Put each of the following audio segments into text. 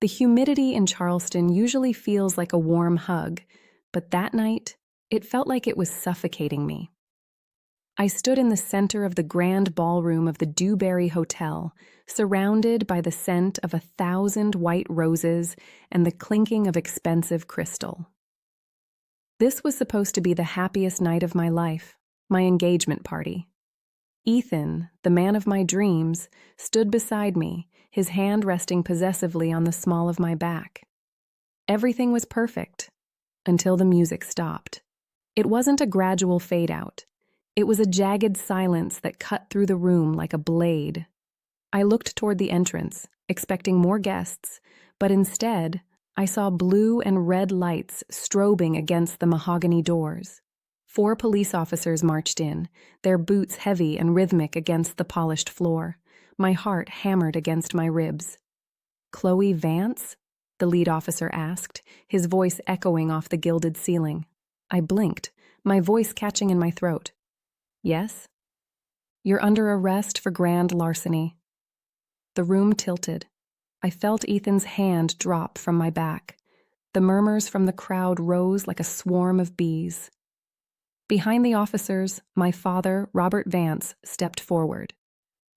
The humidity in Charleston usually feels like a warm hug, but that night, it felt like it was suffocating me. I stood in the center of the grand ballroom of the Dewberry Hotel, surrounded by the scent of 1,000 white roses and the clinking of expensive crystal. This was supposed to be the happiest night of my life, my engagement party. Ethan, the man of my dreams, stood beside me, his hand resting possessively on the small of my back. Everything was perfect, until the music stopped. It wasn't a gradual fade-out. It was a jagged silence that cut through the room like a blade. I looked toward the entrance, expecting more guests, but instead, I saw blue and red lights strobing against the mahogany doors. 4 police officers marched in, their boots heavy and rhythmic against the polished floor. My heart hammered against my ribs. "Chloe Vance?" the lead officer asked, his voice echoing off the gilded ceiling. I blinked, my voice catching in my throat. "Yes?" "You're under arrest for grand larceny." The room tilted. I felt Ethan's hand drop from my back. The murmurs from the crowd rose like a swarm of bees. Behind the officers, my father, Robert Vance, stepped forward.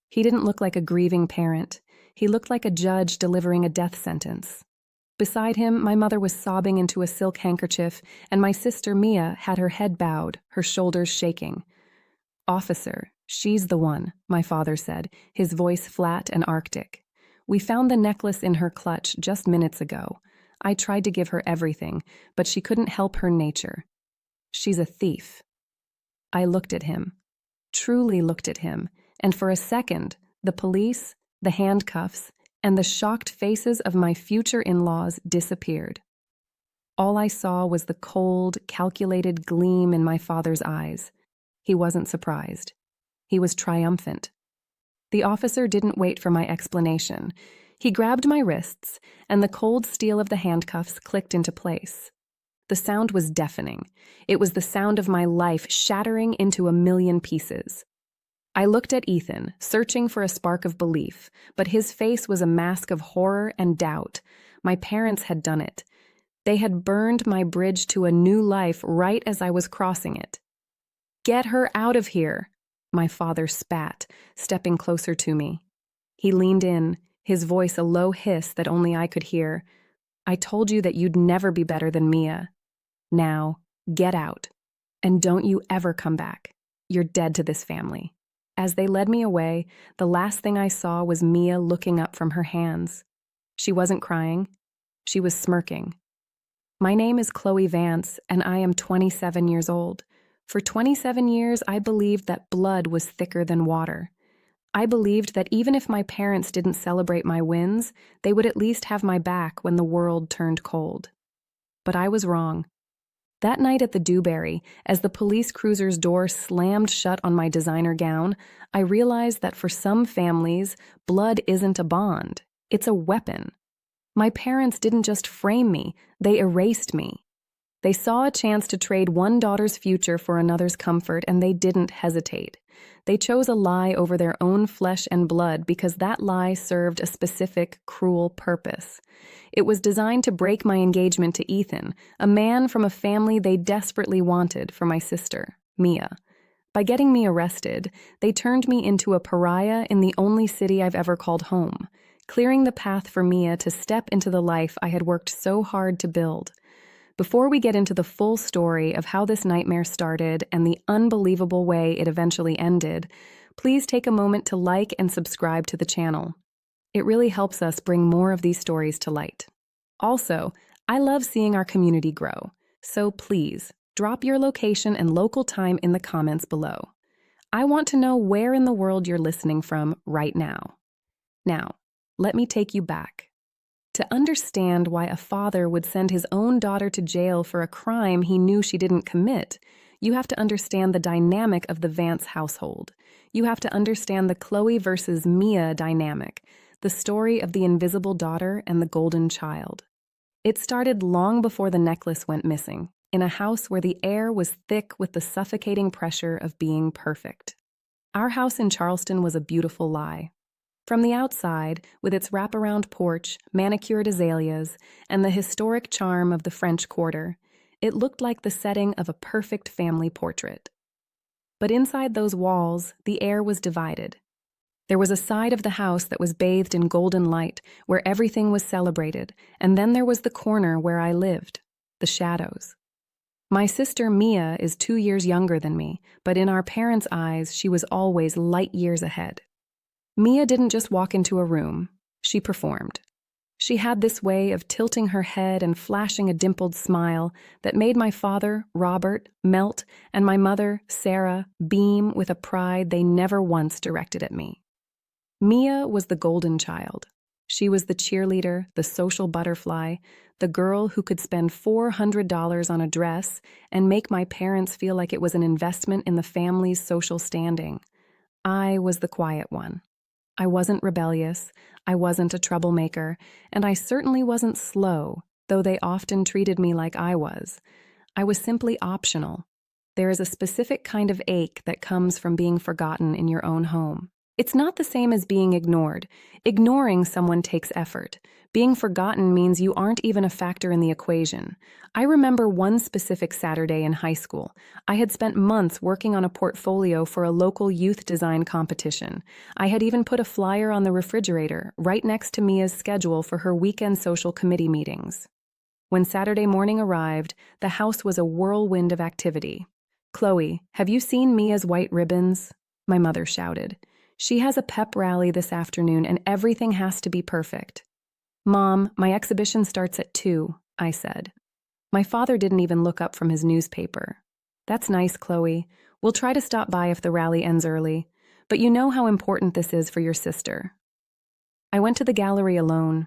He didn't look like a grieving parent. He looked like a judge delivering a death sentence. Beside him, my mother was sobbing into a silk handkerchief, and my sister Mia had her head bowed, her shoulders shaking. "Officer, she's the one," my father said, his voice flat and arctic. "We found the necklace in her clutch just minutes ago. I tried to give her everything, but she couldn't help her nature. She's a thief." I looked at him, truly looked at him, and for a second, the police, the handcuffs, and the shocked faces of my future in-laws disappeared. All I saw was the cold, calculated gleam in my father's eyes. He wasn't surprised. He was triumphant. The officer didn't wait for my explanation. He grabbed my wrists, and the cold steel of the handcuffs clicked into place. The sound was deafening. It was the sound of my life shattering into 1,000,000 pieces. I looked at Ethan, searching for a spark of belief, but his face was a mask of horror and doubt. My parents had done it. They had burned my bridge to a new life right as I was crossing it. "Get her out of here," my father spat, stepping closer to me. He leaned in, his voice a low hiss that only I could hear. "I told you that you'd never be better than Mia. Now, get out. And don't you ever come back. You're dead to this family." As they led me away, the last thing I saw was Mia looking up from her hands. She wasn't crying. She was smirking. "My name is Chloe Vance, and I am 27 years old. For 27 years, I believed that blood was thicker than water. I believed that even if my parents didn't celebrate my wins, they would at least have my back when the world turned cold. But I was wrong. That night at the Dewberry, as the police cruiser's door slammed shut on my designer gown, I realized that for some families, blood isn't a bond. It's a weapon. My parents didn't just frame me, they erased me. They saw a chance to trade one daughter's future for another's comfort, and they didn't hesitate. They chose a lie over their own flesh and blood because that lie served a specific, cruel purpose. It was designed to break my engagement to Ethan, a man from a family they desperately wanted for my sister, Mia. By getting me arrested, they turned me into a pariah in the only city I've ever called home, clearing the path for Mia to step into the life I had worked so hard to build. Before we get into the full story of how this nightmare started and the unbelievable way it eventually ended, please take a moment to like and subscribe to the channel. It really helps us bring more of these stories to light. Also, I love seeing our community grow, so please drop your location and local time in the comments below. I want to know where in the world you're listening from right now. Now, let me take you back. To understand why a father would send his own daughter to jail for a crime he knew she didn't commit, you have to understand the dynamic of the Vance household. You have to understand the Chloe versus Mia dynamic, the story of the invisible daughter and the golden child. It started long before the necklace went missing, in a house where the air was thick with the suffocating pressure of being perfect. Our house in Charleston was a beautiful lie. From the outside, with its wraparound porch, manicured azaleas, and the historic charm of the French Quarter, it looked like the setting of a perfect family portrait. But inside those walls, the air was divided. There was a side of the house that was bathed in golden light, where everything was celebrated, and then there was the corner where I lived, the shadows. My sister Mia is 2 years younger than me, but in our parents' eyes, she was always light years ahead. Mia didn't just walk into a room, she performed. She had this way of tilting her head and flashing a dimpled smile that made my father, Robert, melt, and my mother, Sarah, beam with a pride they never once directed at me. Mia was the golden child. She was the cheerleader, the social butterfly, the girl who could spend $400 on a dress and make my parents feel like it was an investment in the family's social standing. I was the quiet one. I wasn't rebellious, I wasn't a troublemaker, and I certainly wasn't slow, though they often treated me like I was. I was simply optional. There is a specific kind of ache that comes from being forgotten in your own home. It's not the same as being ignored. Ignoring someone takes effort. Being forgotten means you aren't even a factor in the equation. I remember one specific Saturday in high school. I had spent months working on a portfolio for a local youth design competition. I had even put a flyer on the refrigerator, right next to Mia's schedule for her weekend social committee meetings. When Saturday morning arrived, the house was a whirlwind of activity. "Chloe, have you seen Mia's white ribbons?" my mother shouted. "She has a pep rally this afternoon and everything has to be perfect." "Mom, my exhibition starts at 2, I said. My father didn't even look up from his newspaper. "That's nice, Chloe. We'll try to stop by if the rally ends early, but you know how important this is for your sister." I went to the gallery alone.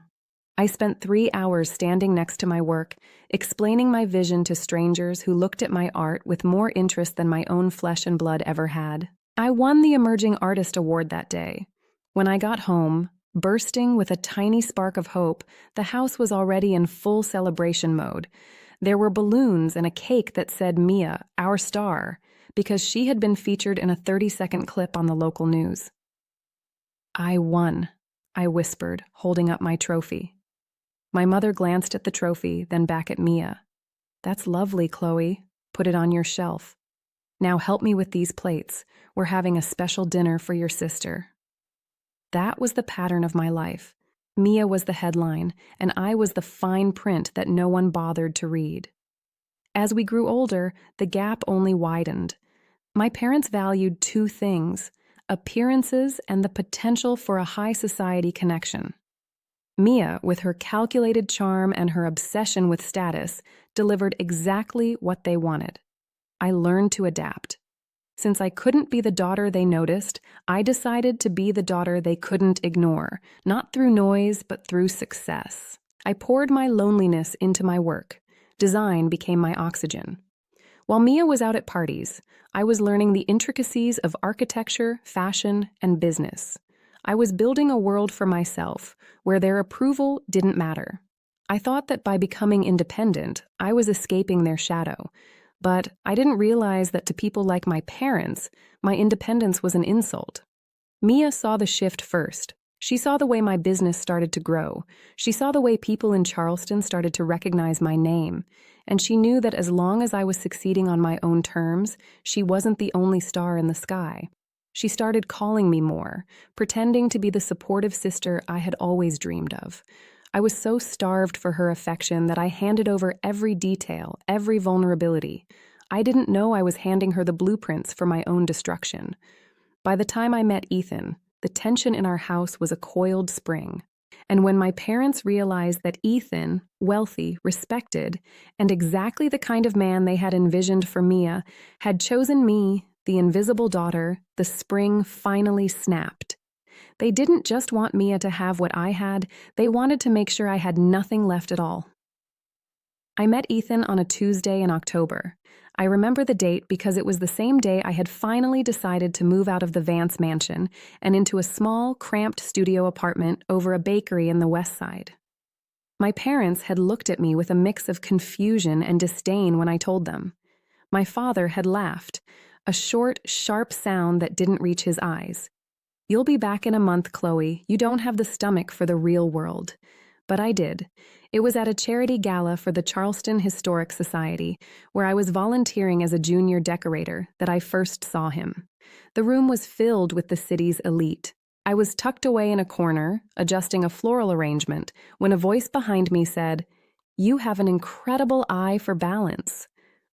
I spent 3 hours standing next to my work, explaining my vision to strangers who looked at my art with more interest than my own flesh and blood ever had. I won the Emerging Artist Award that day. When I got home, bursting with a tiny spark of hope, the house was already in full celebration mode. There were balloons and a cake that said Mia, our star, because she had been featured in a 30-second clip on the local news. "I won," I whispered, holding up my trophy. My mother glanced at the trophy, then back at Mia. "That's lovely, Chloe. Put it on your shelf. Now help me with these plates. We're having a special dinner for your sister." That was the pattern of my life. Mia was the headline, and I was the fine print that no one bothered to read. As we grew older, the gap only widened. My parents valued 2 things: appearances and the potential for a high society connection. Mia, with her calculated charm and her obsession with status, delivered exactly what they wanted. I learned to adapt. Since I couldn't be the daughter they noticed, I decided to be the daughter they couldn't ignore, not through noise, but through success. I poured my loneliness into my work. Design became my oxygen. While Mia was out at parties, I was learning the intricacies of architecture, fashion, and business. I was building a world for myself, where their approval didn't matter. I thought that by becoming independent, I was escaping their shadow. But I didn't realize that to people like my parents, my independence was an insult. Mia saw the shift first. She saw the way my business started to grow. She saw the way people in Charleston started to recognize my name. And she knew that as long as I was succeeding on my own terms, she wasn't the only star in the sky. She started calling me more, pretending to be the supportive sister I had always dreamed of. I was so starved for her affection that I handed over every detail, every vulnerability. I didn't know I was handing her the blueprints for my own destruction. By the time I met Ethan, the tension in our house was a coiled spring. And when my parents realized that Ethan, wealthy, respected, and exactly the kind of man they had envisioned for Mia, had chosen me, the invisible daughter, the spring finally snapped. They didn't just want Mia to have what I had, they wanted to make sure I had nothing left at all. I met Ethan on a Tuesday in October. I remember the date because it was the same day I had finally decided to move out of the Vance mansion and into a small, cramped studio apartment over a bakery in the West Side. My parents had looked at me with a mix of confusion and disdain when I told them. My father had laughed, a short, sharp sound that didn't reach his eyes. "You'll be back in a month, Chloe. You don't have the stomach for the real world." But I did. It was at a charity gala for the Charleston Historic Society, where I was volunteering as a junior decorator, that I first saw him. The room was filled with the city's elite. I was tucked away in a corner, adjusting a floral arrangement, when a voice behind me said, "You have an incredible eye for balance.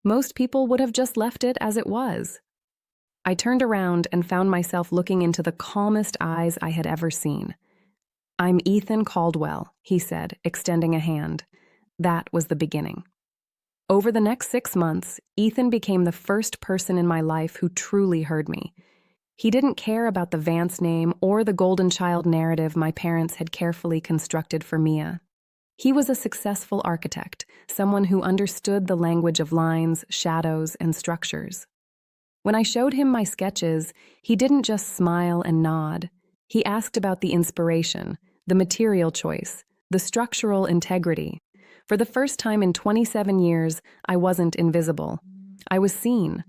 Most people would have just left it as it was." I turned around and found myself looking into the calmest eyes I had ever seen. "I'm Ethan Caldwell," he said, extending a hand. That was the beginning. Over the next 6 months, Ethan became the first person in my life who truly heard me. He didn't care about the Vance name or the golden child narrative my parents had carefully constructed for Mia. He was a successful architect, someone who understood the language of lines, shadows, and structures. When I showed him my sketches, he didn't just smile and nod. He asked about the inspiration, the material choice, the structural integrity. For the first time in 27 years, I wasn't invisible. I was seen.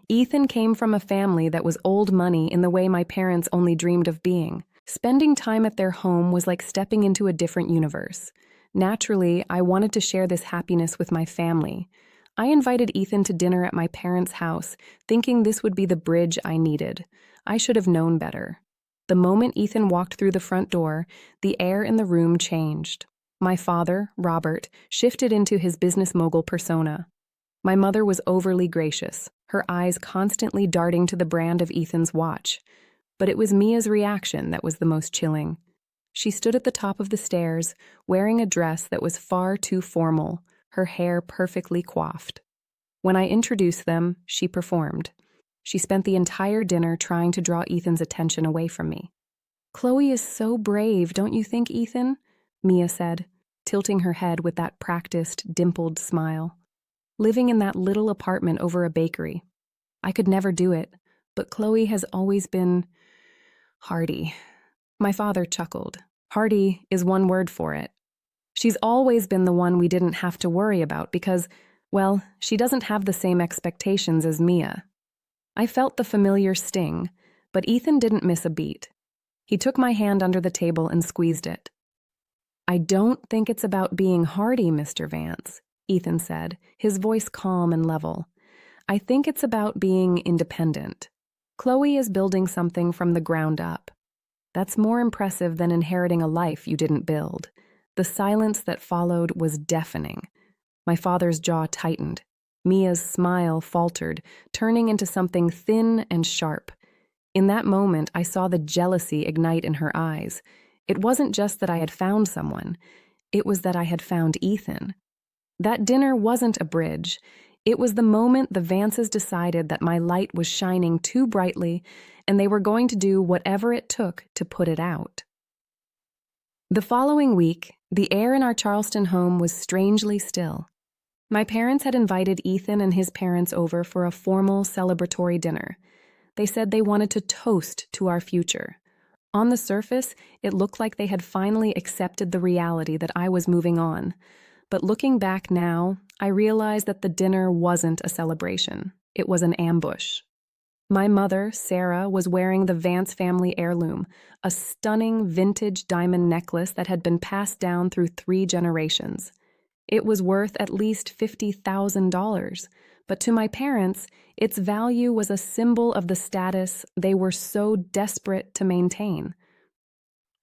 Ethan came from a family that was old money in the way my parents only dreamed of being. Spending time at their home was like stepping into a different universe. Naturally, I wanted to share this happiness with my family. I invited Ethan to dinner at my parents' house, thinking this would be the bridge I needed. I should have known better. The moment Ethan walked through the front door, the air in the room changed. My father, Robert, shifted into his business mogul persona. My mother was overly gracious, her eyes constantly darting to the brand of Ethan's watch. But it was Mia's reaction that was the most chilling. She stood at the top of the stairs, wearing a dress that was far too formal, her hair perfectly coiffed. When I introduced them, she performed. She spent the entire dinner trying to draw Ethan's attention away from me. "Chloe is so brave, don't you think, Ethan?" Mia said, tilting her head with that practiced, dimpled smile. "Living in that little apartment over a bakery. I could never do it, but Chloe has always been hardy." My father chuckled. "Hardy is one word for it. She's always been the one we didn't have to worry about because, well, she doesn't have the same expectations as Mia." I felt the familiar sting, but Ethan didn't miss a beat. He took my hand under the table and squeezed it. "I don't think it's about being hardy, Mr. Vance," Ethan said, his voice calm and level. "I think it's about being independent. Chloe is building something from the ground up. That's more impressive than inheriting a life you didn't build." The silence that followed was deafening. My father's jaw tightened. Mia's smile faltered, turning into something thin and sharp. In that moment, I saw the jealousy ignite in her eyes. It wasn't just that I had found someone. It was that I had found Ethan. That dinner wasn't a bridge. It was the moment the Vances decided that my light was shining too brightly, and they were going to do whatever it took to put it out. The following week, the air in our Charleston home was strangely still. My parents had invited Ethan and his parents over for a formal celebratory dinner. They said they wanted to toast to our future. On the surface, it looked like they had finally accepted the reality that I was moving on. But looking back now, I realized that the dinner wasn't a celebration. It was an ambush. My mother, Sarah, was wearing the Vance family heirloom, a stunning vintage diamond necklace that had been passed down through 3 generations. It was worth at least $50,000, but to my parents, its value was a symbol of the status they were so desperate to maintain.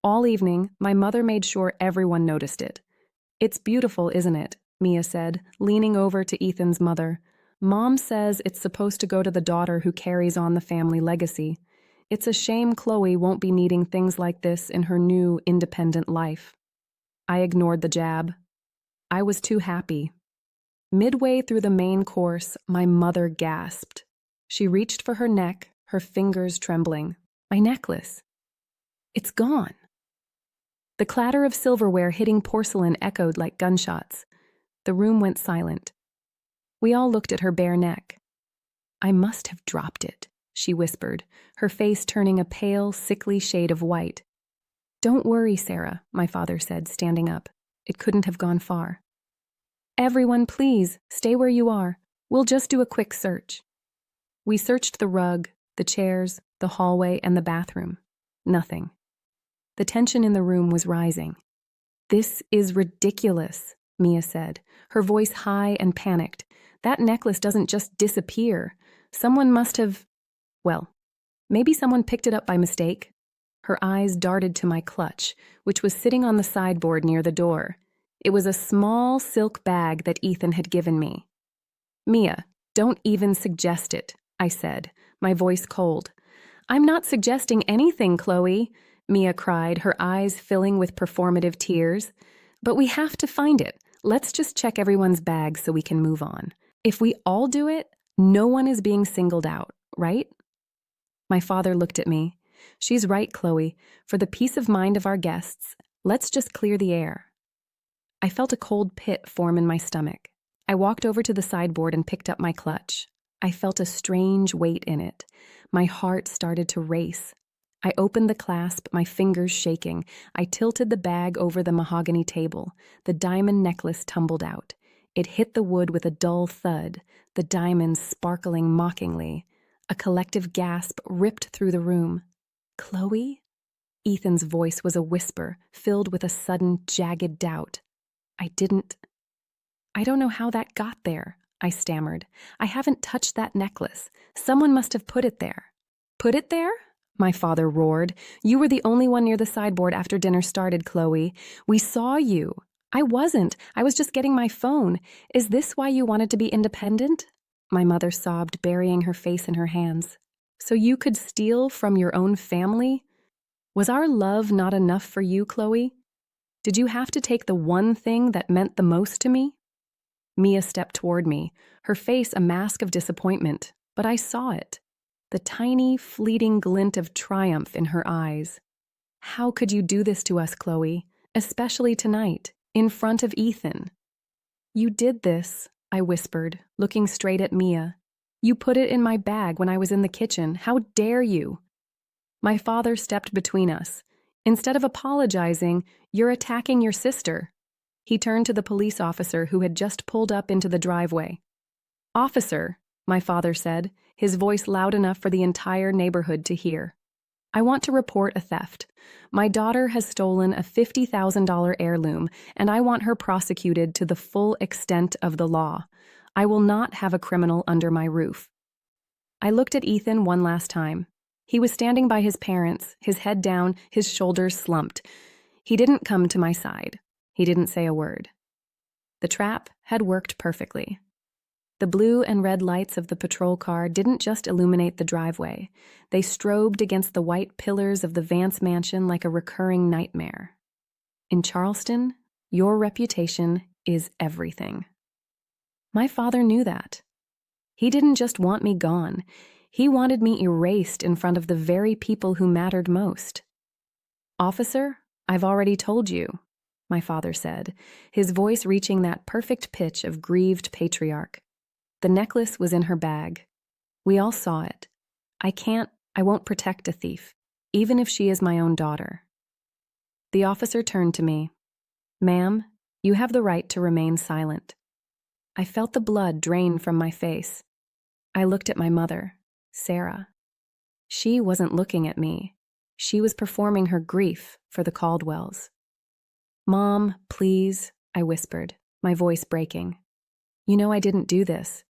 All evening, my mother made sure everyone noticed it. "It's beautiful, isn't it?" Mia said, leaning over to Ethan's mother. "Mom says it's supposed to go to the daughter who carries on the family legacy. It's a shame Chloe won't be needing things like this in her new, independent life." I ignored the jab. I was too happy. Midway through the main course, my mother gasped. She reached for her neck, her fingers trembling. "My necklace. It's gone." The clatter of silverware hitting porcelain echoed like gunshots. The room went silent. We all looked at her bare neck. "I must have dropped it," she whispered, her face turning a pale, sickly shade of white. "Don't worry, Sarah," my father said, standing up. "It couldn't have gone far." "Everyone, please, stay where you are. We'll just do a quick search." We searched the rug, the chairs, the hallway, and the bathroom. Nothing. The tension in the room was rising. "This is ridiculous," Mia said, her voice high and panicked. "That necklace doesn't just disappear. Someone must have... well, maybe someone picked it up by mistake." Her eyes darted to my clutch, which was sitting on the sideboard near the door. It was a small silk bag that Ethan had given me. "Mia, don't even suggest it," I said, my voice cold. "I'm not suggesting anything, Chloe," Mia cried, her eyes filling with performative tears. "But we have to find it. Let's just check everyone's bags so we can move on. If we all do it, no one is being singled out, right?" My father looked at me. "She's right, Chloe. For the peace of mind of our guests, let's just clear the air." I felt a cold pit form in my stomach. I walked over to the sideboard and picked up my clutch. I felt a strange weight in it. My heart started to race. I opened the clasp, my fingers shaking. I tilted the bag over the mahogany table. The diamond necklace tumbled out. It hit the wood with a dull thud, the diamonds sparkling mockingly. A collective gasp ripped through the room. "Chloe?" Ethan's voice was a whisper, filled with a sudden, jagged doubt. I don't know how that got there," I stammered. "I haven't touched that necklace. Someone must have put it there." "Put it there?" my father roared. "You were the only one near the sideboard after dinner started, Chloe. We saw you." "I wasn't. I was just getting my phone. Is this why you wanted to be independent?" My mother sobbed, burying her face in her hands. "So you could steal from your own family? Was our love not enough for you, Chloe? Did you have to take the one thing that meant the most to me?" Mia stepped toward me, her face a mask of disappointment, but I saw it. The tiny, fleeting glint of triumph in her eyes. "How could you do this to us, Chloe? Especially tonight, in front of Ethan?" "You did this," I whispered, looking straight at Mia. "You put it in my bag when I was in the kitchen. How dare you?" My father stepped between us. "Instead of apologizing, you're attacking your sister." He turned to the police officer who had just pulled up into the driveway. "Officer," my father said, his voice loud enough for the entire neighborhood to hear. "I want to report a theft. My daughter has stolen a $50,000 heirloom, and I want her prosecuted to the full extent of the law. I will not have a criminal under my roof." I looked at Ethan one last time. He was standing by his parents, his head down, his shoulders slumped. He didn't come to my side. He didn't say a word. The trap had worked perfectly. The blue and red lights of the patrol car didn't just illuminate the driveway. They strobed against the white pillars of the Vance mansion like a recurring nightmare. In Charleston, your reputation is everything. My father knew that. He didn't just want me gone. He wanted me erased in front of the very people who mattered most. "Officer, I've already told you," my father said, his voice reaching that perfect pitch of grieved patriarch. "The necklace was in her bag. We all saw it. I won't protect a thief, even if she is my own daughter." The officer turned to me. "Ma'am, you have the right to remain silent." I felt the blood drain from my face. I looked at my mother, Sarah. She wasn't looking at me. She was performing her grief for the Caldwells. "Mom, please," I whispered, my voice breaking. "You know I didn't do this.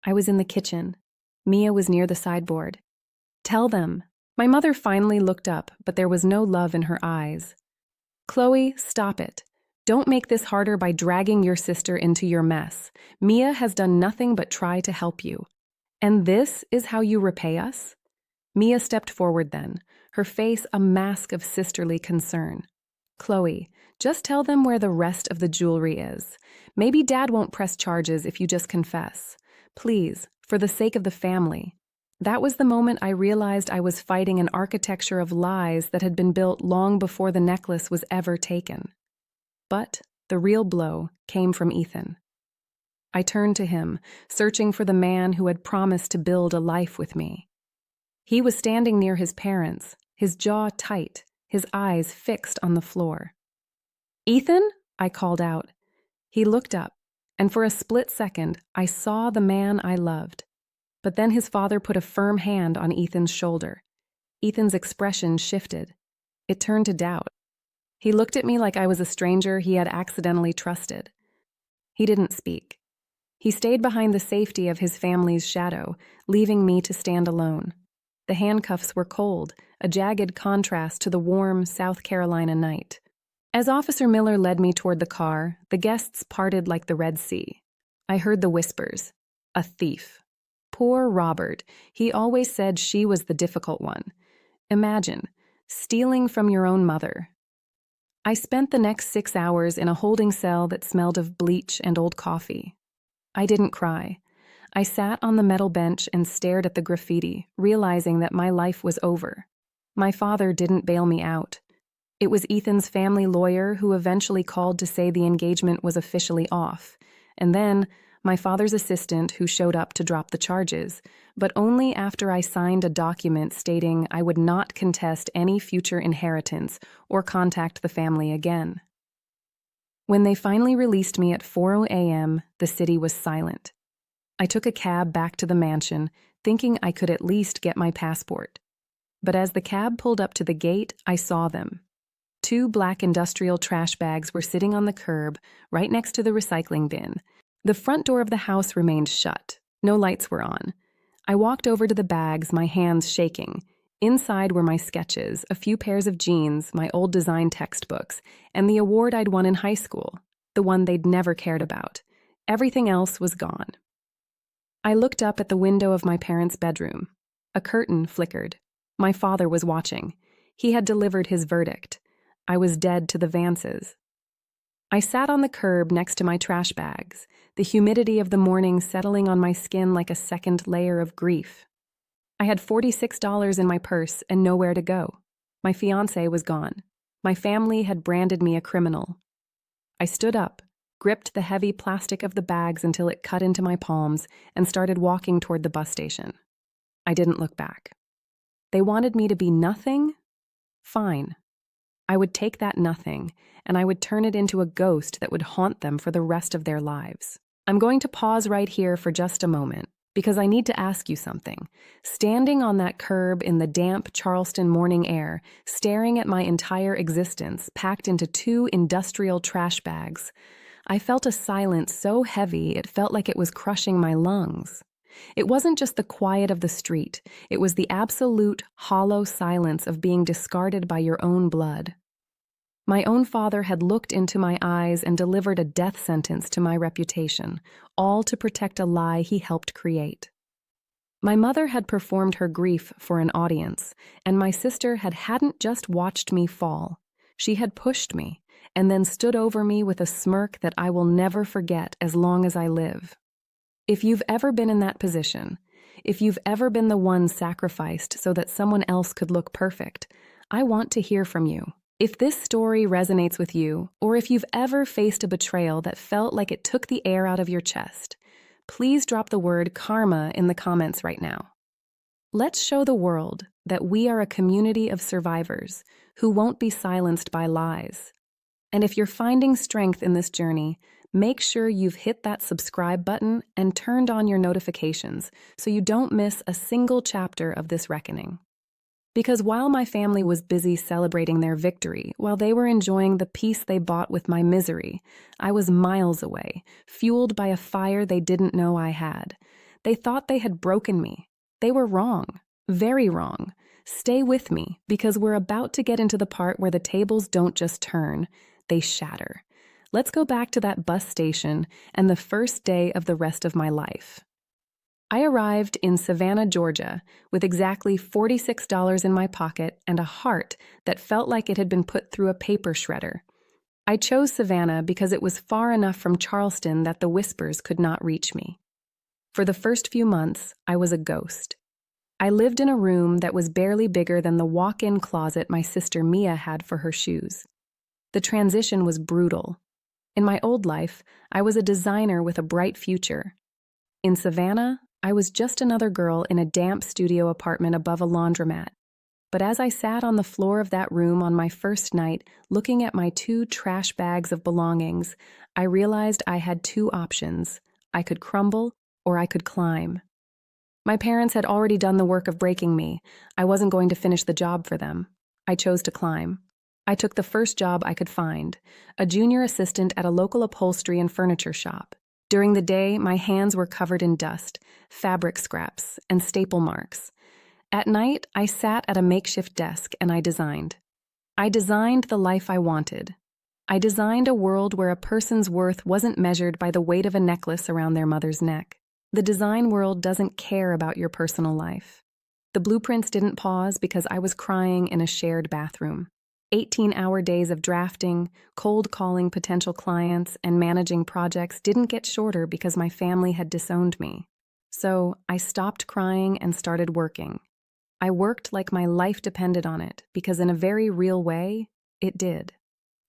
I was in the kitchen. Mia was near the sideboard. Tell them." My mother finally looked up, but there was no love in her eyes. "Chloe, stop it. Don't make this harder by dragging your sister into your mess. Mia has done nothing but try to help you. And this is how you repay us?" Mia stepped forward then, her face a mask of sisterly concern. "Chloe, just tell them where the rest of the jewelry is. Maybe Dad won't press charges if you just confess. Please, for the sake of the family." That was the moment I realized I was fighting an architecture of lies that had been built long before the necklace was ever taken. But the real blow came from Ethan. I turned to him, searching for the man who had promised to build a life with me. He was standing near his parents, his jaw tight, his eyes fixed on the floor. "Ethan?" I called out. He looked up, and for a split second, I saw the man I loved. But then his father put a firm hand on Ethan's shoulder. Ethan's expression shifted. It turned to doubt. He looked at me like I was a stranger he had accidentally trusted. He didn't speak. He stayed behind the safety of his family's shadow, leaving me to stand alone. The handcuffs were cold, a jagged contrast to the warm South Carolina night. As Officer Miller led me toward the car, the guests parted like the Red Sea. I heard the whispers. A thief. Poor Robert. He always said she was the difficult one. Imagine, stealing from your own mother. I spent the next 6 hours in a holding cell that smelled of bleach and old coffee. I didn't cry. I sat on the metal bench and stared at the graffiti, realizing that my life was over. My father didn't bail me out. It was Ethan's family lawyer who eventually called to say the engagement was officially off, and then my father's assistant who showed up to drop the charges, but only after I signed a document stating I would not contest any future inheritance or contact the family again. When they finally released me at 4 a.m., the city was silent. I took a cab back to the mansion, thinking I could at least get my passport. But as the cab pulled up to the gate, I saw them. 2 black industrial trash bags were sitting on the curb, right next to the recycling bin. The front door of the house remained shut. No lights were on. I walked over to the bags, my hands shaking. Inside were my sketches, a few pairs of jeans, my old design textbooks, and the award I'd won in high school, the one they'd never cared about. Everything else was gone. I looked up at the window of my parents' bedroom. A curtain flickered. My father was watching. He had delivered his verdict. I was dead to the Vances. I sat on the curb next to my trash bags, the humidity of the morning settling on my skin like a second layer of grief. I had $46 in my purse and nowhere to go. My fiancé was gone. My family had branded me a criminal. I stood up, gripped the heavy plastic of the bags until it cut into my palms, and started walking toward the bus station. I didn't look back. They wanted me to be nothing? Fine. I would take that nothing, and I would turn it into a ghost that would haunt them for the rest of their lives. I'm going to pause right here for just a moment, because I need to ask you something. Standing on that curb in the damp Charleston morning air, staring at my entire existence packed into 2 industrial trash bags, I felt a silence so heavy it felt like it was crushing my lungs. It wasn't just the quiet of the street, it was the absolute, hollow silence of being discarded by your own blood. My own father had looked into my eyes and delivered a death sentence to my reputation, all to protect a lie he helped create. My mother had performed her grief for an audience, and my sister hadn't just watched me fall. She had pushed me, and then stood over me with a smirk that I will never forget as long as I live. If you've ever been in that position, if you've ever been the one sacrificed so that someone else could look perfect, I want to hear from you. If this story resonates with you, or if you've ever faced a betrayal that felt like it took the air out of your chest, please drop the word karma in the comments right now. Let's show the world that we are a community of survivors who won't be silenced by lies. And if you're finding strength in this journey, make sure you've hit that subscribe button and turned on your notifications so you don't miss a single chapter of this reckoning. Because while my family was busy celebrating their victory, while they were enjoying the peace they bought with my misery, I was miles away, fueled by a fire they didn't know I had. They thought they had broken me. They were wrong, very wrong. Stay with me, because we're about to get into the part where the tables don't just turn, they shatter. Let's go back to that bus station and the first day of the rest of my life. I arrived in Savannah, Georgia, with exactly $46 in my pocket and a heart that felt like it had been put through a paper shredder. I chose Savannah because it was far enough from Charleston that the whispers could not reach me. For the first few months, I was a ghost. I lived in a room that was barely bigger than the walk-in closet my sister Mia had for her shoes. The transition was brutal. In my old life, I was a designer with a bright future. In Savannah, I was just another girl in a damp studio apartment above a laundromat. But as I sat on the floor of that room on my first night, looking at my 2 trash bags of belongings, I realized I had 2 options. I could crumble or I could climb. My parents had already done the work of breaking me. I wasn't going to finish the job for them. I chose to climb. I took the first job I could find, a junior assistant at a local upholstery and furniture shop. During the day, my hands were covered in dust, fabric scraps, and staple marks. At night, I sat at a makeshift desk and I designed. I designed the life I wanted. I designed a world where a person's worth wasn't measured by the weight of a necklace around their mother's neck. The design world doesn't care about your personal life. The blueprints didn't pause because I was crying in a shared bathroom. 18-hour days of drafting, cold calling potential clients, and managing projects didn't get shorter because my family had disowned me. So I stopped crying and started working. I worked like my life depended on it because in a very real way, it did.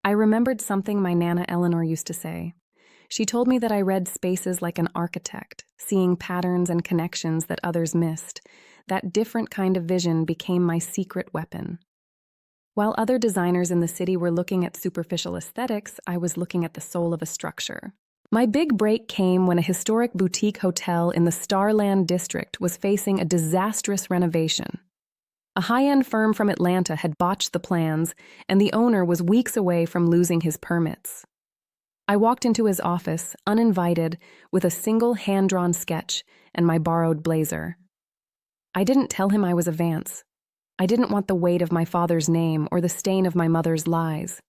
I remembered something my Nana Eleanor used to say. She told me that I read spaces like an architect, seeing patterns and connections that others missed. That different kind of vision became my secret weapon. While other designers in the city were looking at superficial aesthetics, I was looking at the soul of a structure. My big break came when a historic boutique hotel in the Starland district was facing a disastrous renovation. A high-end firm from Atlanta had botched the plans, and the owner was weeks away from losing his permits. I walked into his office, uninvited, with a single hand-drawn sketch and my borrowed blazer. I didn't tell him I was a Vance. I didn't want the weight of my father's name or the stain of my mother's lies.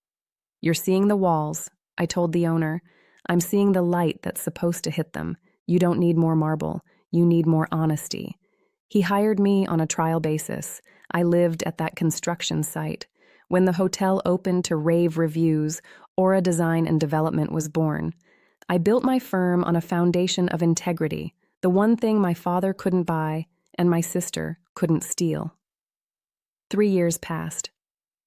"You're seeing the walls," I told the owner. "I'm seeing the light that's supposed to hit them. You don't need more marble. You need more honesty." He hired me on a trial basis. I lived at that construction site. When the hotel opened to rave reviews, Aura Design and Development was born. I built my firm on a foundation of integrity, the one thing my father couldn't buy and my sister couldn't steal. 3 years passed.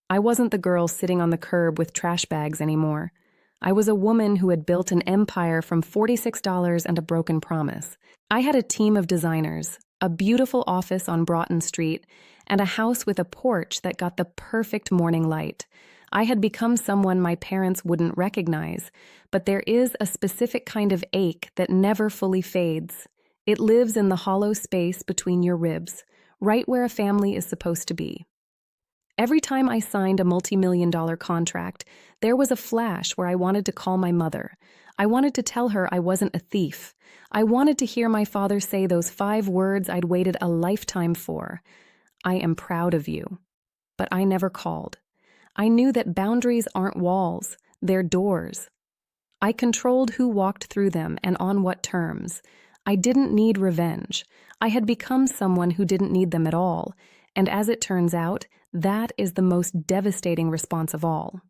I wasn't the girl sitting on the curb with trash bags anymore. I was a woman who had built an empire from $46 and a broken promise. I had a team of designers, a beautiful office on Broughton Street, and a house with a porch that got the perfect morning light. I had become someone my parents wouldn't recognize, but there is a specific kind of ache that never fully fades. It lives in the hollow space between your ribs, right where a family is supposed to be. Every time I signed a multi-million-dollar contract, there was a flash where I wanted to call my mother. I wanted to tell her I wasn't a thief. I wanted to hear my father say those 5 words I'd waited a lifetime for. "I am proud of you." But I never called. I knew that boundaries aren't walls, they're doors. I controlled who walked through them and on what terms. I didn't need revenge. I had become someone who didn't need them at all. And as it turns out, that is the most devastating response of all.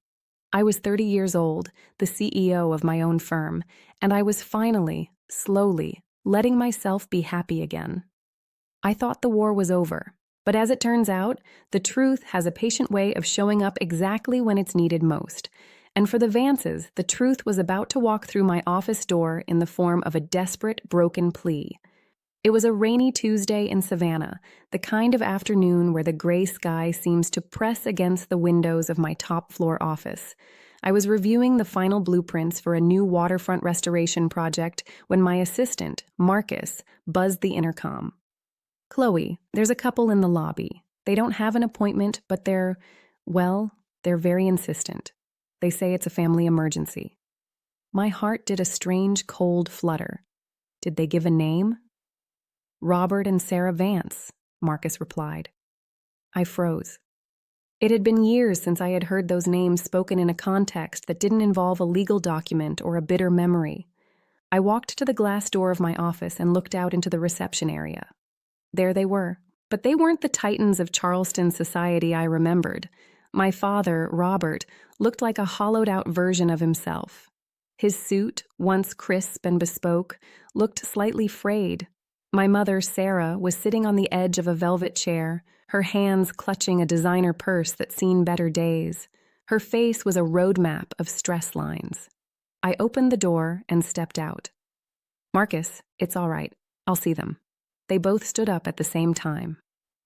I was 30 years old, the CEO of my own firm, and I was finally, slowly, letting myself be happy again. I thought the war was over, but as it turns out, the truth has a patient way of showing up exactly when it's needed most. And for the Vances, the truth was about to walk through my office door in the form of a desperate, broken plea. It was a rainy Tuesday in Savannah, the kind of afternoon where the gray sky seems to press against the windows of my top-floor office. I was reviewing the final blueprints for a new waterfront restoration project when my assistant, Marcus, buzzed the intercom. "Chloe, there's a couple in the lobby. They don't have an appointment, but they're very insistent. They say it's a family emergency." My heart did a strange, cold flutter. Did they give a name? "Robert and Sarah Vance," Marcus replied. I froze. It had been years since I had heard those names spoken in a context that didn't involve a legal document or a bitter memory. I walked to the glass door of my office and looked out into the reception area. There they were, but they weren't the titans of Charleston society I remembered. My father, Robert, looked like a hollowed-out version of himself. His suit, once crisp and bespoke, looked slightly frayed. My mother, Sarah, was sitting on the edge of a velvet chair, her hands clutching a designer purse that's seen better days. Her face was a roadmap of stress lines. I opened the door and stepped out. "Marcus, it's all right. I'll see them." They both stood up at the same time.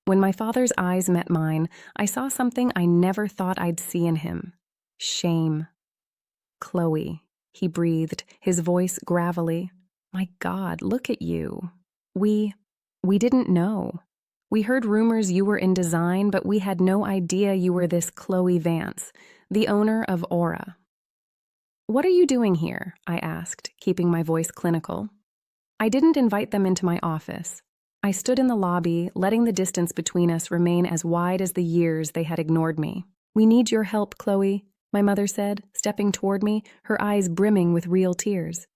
When my father's eyes met mine, I saw something I never thought I'd see in him. Shame. "Chloe," he breathed, his voice gravelly. "My God, look at you. We didn't know. We heard rumors you were in design, but we had no idea you were this Chloe Vance, the owner of Aura." "What are you doing here?" I asked, keeping my voice clinical. I didn't invite them into my office. I stood in the lobby, letting the distance between us remain as wide as the years they had ignored me. "We need your help, Chloe," my mother said, stepping toward me, her eyes brimming with real tears.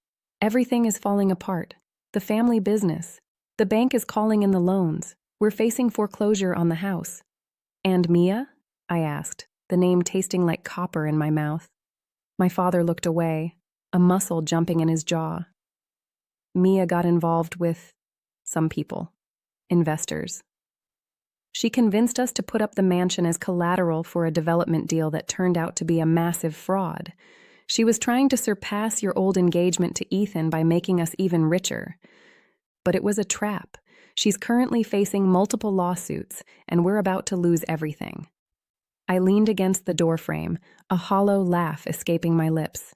"Everything is falling apart. The family business. The bank is calling in the loans. We're facing foreclosure on the house." "And Mia?" I asked, the name tasting like copper in my mouth. My father looked away, a muscle jumping in his jaw. "Mia got involved with some people. Investors. She convinced us to put up the mansion as collateral for a development deal that turned out to be a massive fraud. She was trying to surpass your old engagement to Ethan by making us even richer. But it was a trap. She's currently facing multiple lawsuits, and we're about to lose everything." I leaned against the doorframe, a hollow laugh escaping my lips.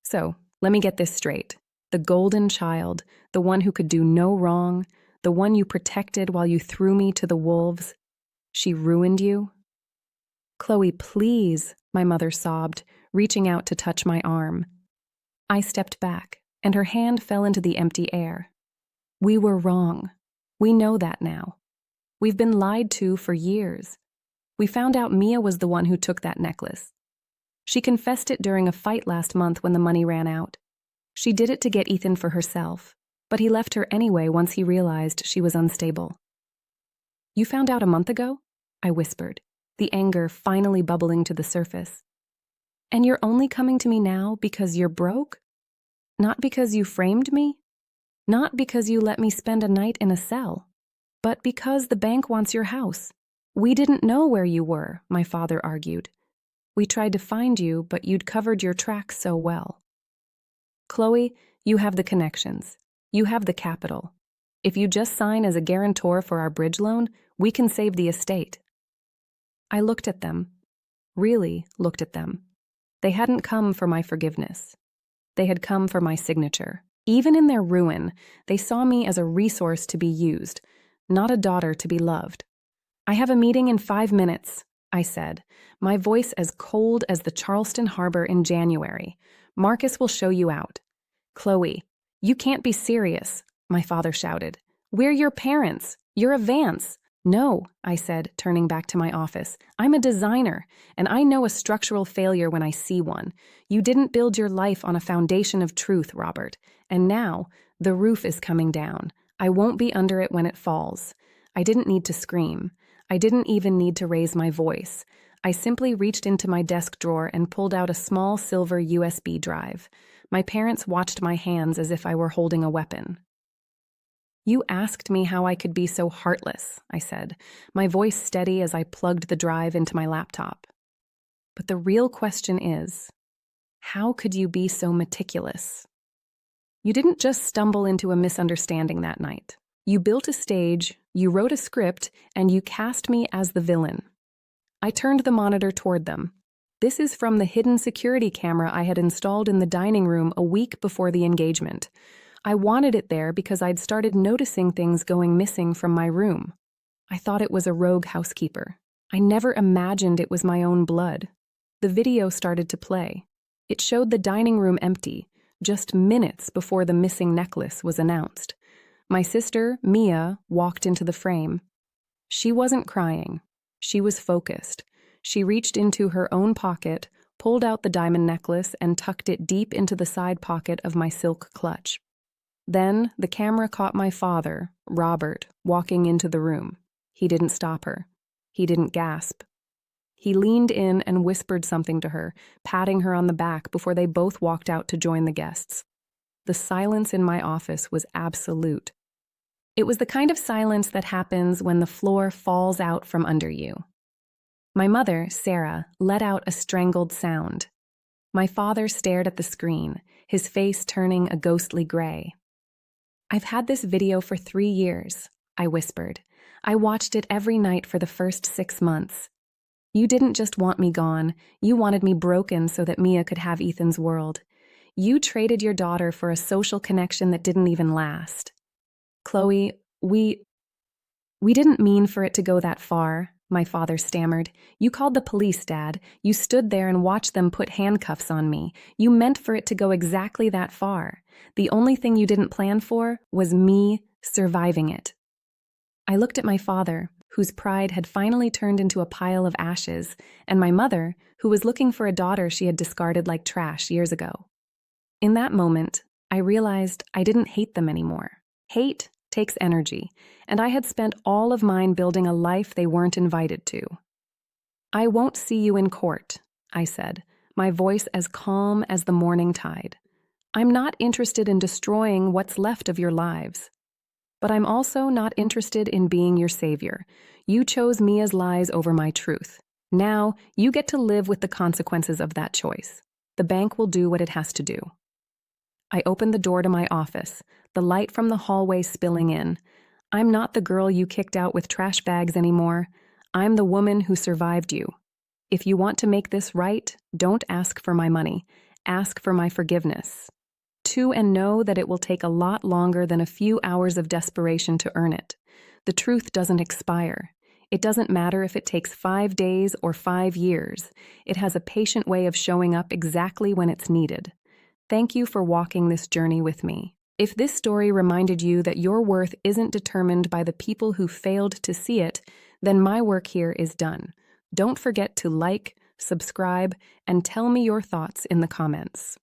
"So, let me get this straight. The golden child, the one who could do no wrong, the one you protected while you threw me to the wolves, she ruined you?" "Chloe, please," my mother sobbed, reaching out to touch my arm. I stepped back, and her hand fell into the empty air. "We were wrong. We know that now. We've been lied to for years. We found out Mia was the one who took that necklace. She confessed it during a fight last month when the money ran out. She did it to get Ethan for herself, but he left her anyway once he realized she was unstable." "You found out a month ago?" I whispered, the anger finally bubbling to the surface. "And you're only coming to me now because you're broke? Not because you framed me? Not because you let me spend a night in a cell? But because the bank wants your house? We didn't know where you were," my father argued. "We tried to find you, but you'd covered your tracks so well. Chloe, you have the connections. You have the capital. If you just sign as a guarantor for our bridge loan, we can save the estate." I looked at them, really looked at them. They hadn't come for my forgiveness. They had come for my signature. Even in their ruin, they saw me as a resource to be used, not a daughter to be loved. "I have a meeting in 5 minutes," I said, my voice as cold as the Charleston Harbor in January. "Marcus will show you out." "Chloe, you can't be serious," my father shouted. "We're your parents. You're a Vance." "No," I said, turning back to my office. "I'm a designer, and I know a structural failure when I see one. You didn't build your life on a foundation of truth, Robert. And now, the roof is coming down. I won't be under it when it falls." I didn't need to scream. I didn't even need to raise my voice. I simply reached into my desk drawer and pulled out a small silver USB drive. My parents watched my hands as if I were holding a weapon. "You asked me how I could be so heartless," I said, my voice steady as I plugged the drive into my laptop. "But the real question is, how could you be so meticulous? You didn't just stumble into a misunderstanding that night. You built a stage, you wrote a script, and you cast me as the villain." I turned the monitor toward them. This is from the hidden security camera I had installed in the dining room a week before the engagement. I wanted it there because I'd started noticing things going missing from my room. I thought it was a rogue housekeeper. I never imagined it was my own blood. The video started to play. It showed the dining room empty, just minutes before the missing necklace was announced. My sister, Mia, walked into the frame. She wasn't crying. She was focused. She reached into her own pocket, pulled out the diamond necklace, and tucked it deep into the side pocket of my silk clutch. Then the camera caught my father, Robert, walking into the room. He didn't stop her. He didn't gasp. He leaned in and whispered something to her, patting her on the back before they both walked out to join the guests. The silence in my office was absolute. It was the kind of silence that happens when the floor falls out from under you. My mother, Sarah, let out a strangled sound. My father stared at the screen, his face turning a ghostly gray. "I've had this video for 3 years," I whispered. "I watched it every night for the first 6 months. You didn't just want me gone, you wanted me broken so that Mia could have Ethan's world. You traded your daughter for a social connection that didn't even last. Chloe, we "We didn't mean for it to go that far," my father stammered. "You called the police, Dad. You stood there and watched them put handcuffs on me. You meant for it to go exactly that far. The only thing you didn't plan for was me surviving it." I looked at my father, whose pride had finally turned into a pile of ashes, and my mother, who was looking for a daughter she had discarded like trash years ago. In that moment, I realized I didn't hate them anymore. Hate takes energy, and I had spent all of mine building a life they weren't invited to. "I won't see you in court," I said, my voice as calm as the morning tide. "I'm not interested in destroying what's left of your lives. But I'm also not interested in being your savior. You chose Mia's lies over my truth. Now, you get to live with the consequences of that choice. The bank will do what it has to do." I opened the door to my office, the light from the hallway spilling in. "I'm not the girl you kicked out with trash bags anymore. I'm the woman who survived you. If you want to make this right, don't ask for my money. Ask for my forgiveness. And know that it will take a lot longer than a few hours of desperation to earn it. The truth doesn't expire. It doesn't matter if it takes 5 days or 5 years. It has a patient way of showing up exactly when it's needed. Thank you for walking this journey with me. If this story reminded you that your worth isn't determined by the people who failed to see it, then my work here is done. Don't forget to like, subscribe, and tell me your thoughts in the comments.